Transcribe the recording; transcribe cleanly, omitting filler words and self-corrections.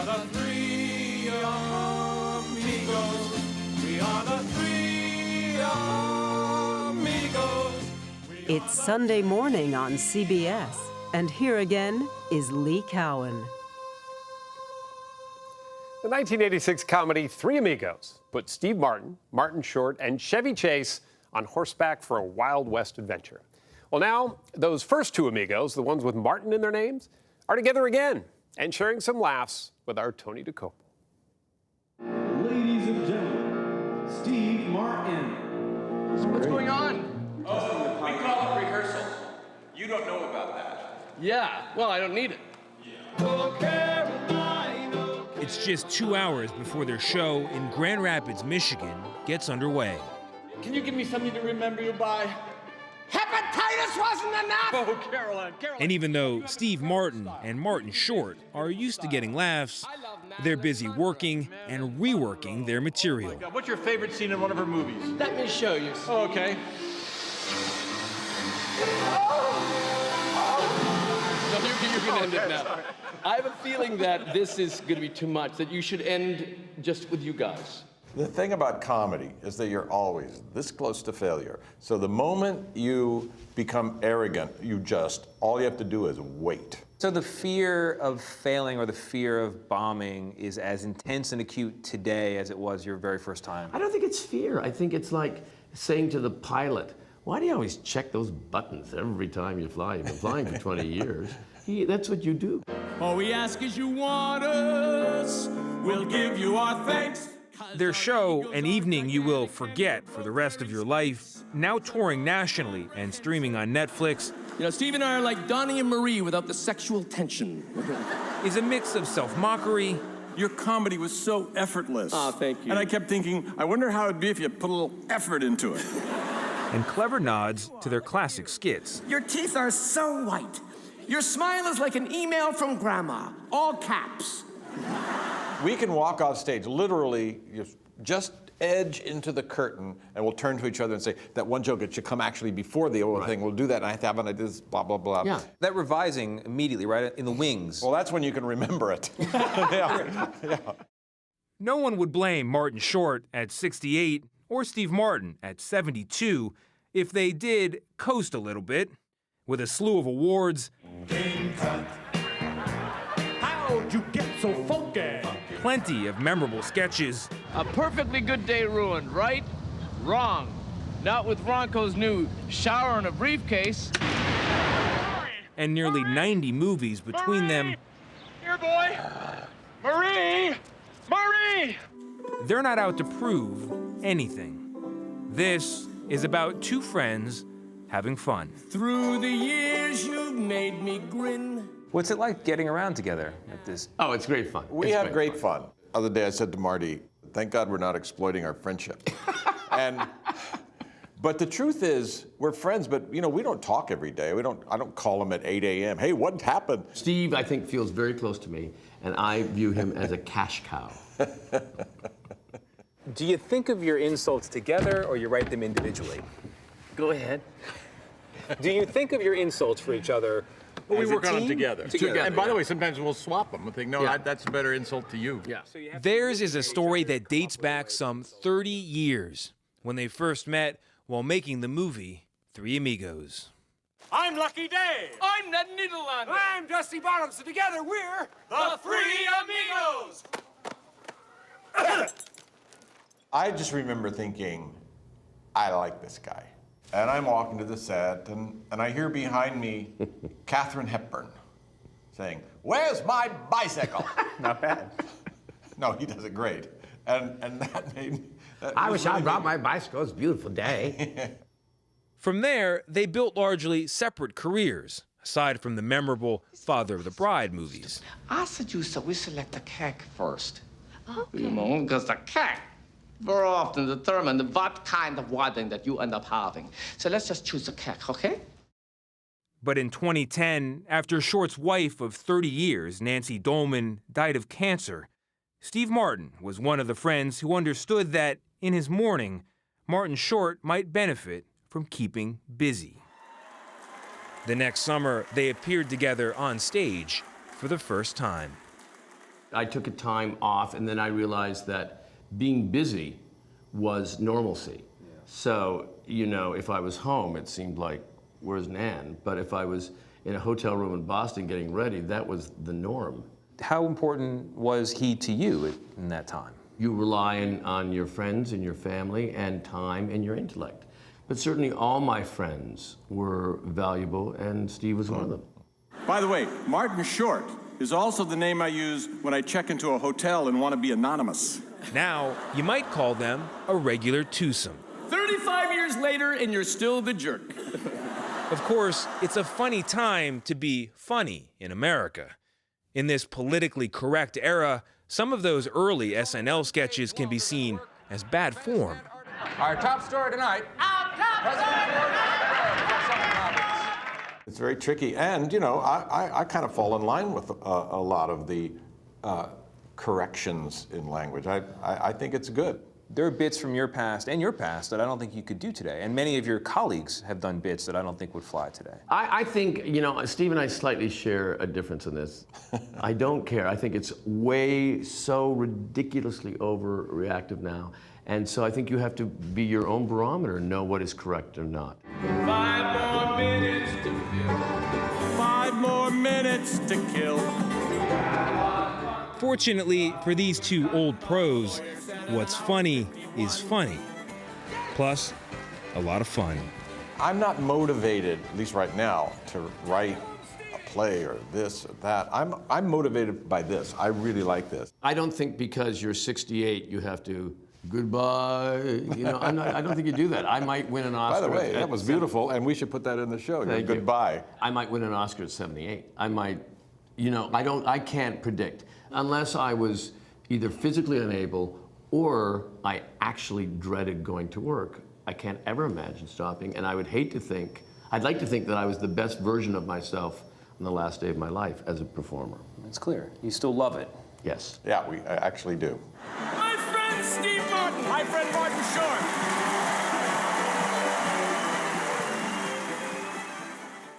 the Three Amigos. We are the Three Amigos. It's Sunday morning on CBS, and here again is Lee Cowan. The 1986 comedy Three Amigos put Steve Martin, Martin Short, and Chevy Chase on horseback for a Wild West adventure. Well, now, those first two amigos, the ones with Martin in their names, are together again and sharing some laughs with our Tony Dokoupil. Ladies and gentlemen, Steve Martin. What's going on? Oh, we call it rehearsal. You don't know about that. Yeah, well, I don't need it. It's just 2 hours before their show in Grand Rapids, Michigan gets underway. Can you give me something to remember you by? Hepatitis wasn't enough! Oh, Caroline. And even though Steve Martin and Martin Short are used to getting laughs, they're busy working and reworking their material. What's your favorite scene in one of her movies? Let me show you. Oh, okay. No, you can end it now. I have a feeling that this is going to be too much, that you should end just with you guys. The thing about comedy is that you're always this close to failure. So the moment you become arrogant, all you have to do is wait. So the fear of failing or the fear of bombing is as intense and acute today as it was your very first time? I don't think it's fear. I think it's like saying to the pilot, why do you always check those buttons every time you fly? You've been flying for 20 years. That's what you do. All we ask is you want us. We'll give you our thanks. Their show, An Evening You Will Forget for the Rest of Your Life, now touring nationally and streaming on Netflix. You know, Steve and I are like Donnie and Marie without the sexual tension. Is a mix of self-mockery. Your comedy was so effortless. Ah, thank you. And I kept thinking, I wonder how it'd be if you put a little effort into it. And clever nods to their classic skits. Your teeth are so white. Your smile is like an email from Grandma, all caps. We can walk off stage, literally, just edge into the curtain, and we'll turn to each other and say, that one joke, it should come actually before the old thing. We'll do that, and I have to have this, blah, blah, blah. Yeah, that revising immediately, right, in the wings. Well, that's when you can remember it. Yeah. No one would blame Martin Short at 68 or Steve Martin at 72 if they did coast a little bit with a slew of awards. How'd you get so funky? Plenty of memorable sketches. A perfectly good day ruined, right? Wrong. Not with Ronco's new shower in a briefcase. And nearly 90 movies between them. Here, boy. Marie! Marie! They're not out to prove anything. This is about two friends having fun. Through the years, you've made me grin. What's it like getting around together at this? Oh, it's great fun. We have great fun. The other day I said to Marty, thank God we're not exploiting our friendship. But the truth is, we're friends, but we don't talk every day. I don't call him at 8 a.m. Hey, what happened? Steve, I think, feels very close to me, and I view him as a cash cow. Do you think of your insults together or you write them individually? Go ahead. Do you think of your insults for each other? Well, we as a work on them team? together. Together, And by the yeah. way, sometimes we'll swap them. We'll think, no, that's a better insult to you. Yeah. Theirs is a story that dates back some 30 years when they first met while making the movie Three Amigos. I'm Lucky Day. I'm Ned Niederlander. I'm Dusty Bottoms, and together we're the Three Amigos. I just remember thinking, I like this guy. And I'm walking to the set, and I hear behind me Katharine Hepburn saying, where's my bicycle? Not bad. No, he does it great. And that made me... I wish I brought my bicycle. It's a beautiful day. From there, they built largely separate careers, aside from the memorable Father of the Bride movies. I suggest that we select the cake first. Okay. You know, because the cake very often determine what kind of wedding that you end up having. So let's just choose the cake, okay? But in 2010, after Short's wife of 30 years, Nancy Dolman, died of cancer, Steve Martin was one of the friends who understood that, in his mourning, Martin Short might benefit from keeping busy. The next summer, they appeared together on stage for the first time. I took a time off, and then I realized that being busy was normalcy. So, you know, if I was home, it seemed like, where's Nan? But if I was in a hotel room in Boston getting ready, that was the norm. How important was he to you in that time? You rely on your friends and your family and time and your intellect. But certainly all my friends were valuable, and Steve was one of them. By the way, Martin Short is also the name I use when I check into a hotel and want to be anonymous. Now, you might call them a regular twosome. 35 years later, and you're still the jerk. Of course, it's a funny time to be funny in America. In this politically correct era, some of those early SNL sketches can be seen as bad form. Our top story tonight. It's very tricky, and you know, I kind of fall in line with a lot of the corrections in language. I think it's good. There are bits from your past and your past that I don't think you could do today, and many of your colleagues have done bits that I don't think would fly today. I think, you know, Steve and I slightly share a difference in this. I don't care. I think it's way so ridiculously overreactive now. And so I think you have to be your own barometer and know what is correct or not. 5 more minutes to kill. 5 more minutes to kill. Fortunately for these two old pros, what's funny is funny. Plus, a lot of fun. I'm not motivated, at least right now, to write a play or this or that. I'm motivated by this. I really like this. I don't think because you're 68 you have to goodbye. You know, I don't think you do that. I might win an Oscar. By the way, that was beautiful, and we should put that in the show. Thank you. Goodbye. I might win an Oscar at 78. I might, you know, I can't predict. Unless I was either physically unable or I actually dreaded going to work, I can't ever imagine stopping. And I would hate to think, I'd like to think that I was the best version of myself on the last day of my life as a performer. It's clear. You still love it. Yes. Yeah, we actually do. My friend Steve Martin. My friend Martin Short.